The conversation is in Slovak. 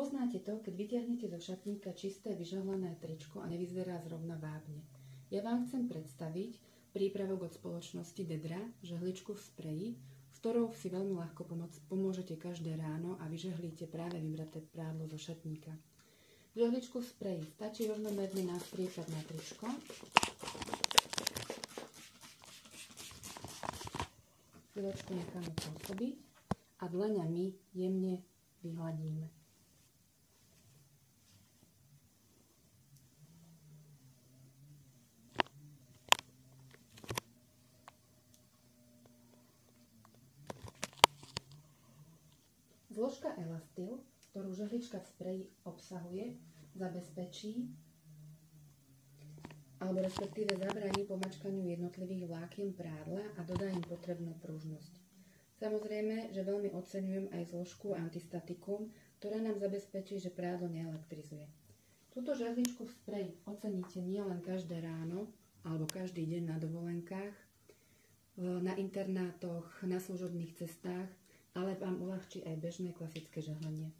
Poznáte to, keď vytiahnete zo šatníka čisté vyžehlené tričko a nevyzerá zrovna vábne. Ja vám chcem predstaviť prípravok od spoločnosti Dedra, žehličku v spreji, s ktorou si veľmi ľahko pomôžete každé ráno a vyžehlíte práve vybraté prádlo zo šatníka. Žehličku v spreji stačí rovnomerne nastriekať na tričko. Chvíľočku necháme pôsobiť a dlaňami jemne vyhladíme. Zložka Elastil, ktorú žehlička v spreji obsahuje, zabezpečí alebo respektíve zabráni pomačkaniu jednotlivých vlákien prádla a dodá im potrebnú pružnosť. Samozrejme, že veľmi oceňujem aj zložku antistatikum, ktorá nám zabezpečí, že prádlo neelektrizuje. Túto žehličku v spreji oceníte nielen každé ráno alebo každý deň na dovolenkách, na internátoch, na služobných cestách, ale vám uľahčí aj bežné klasické žehlenie.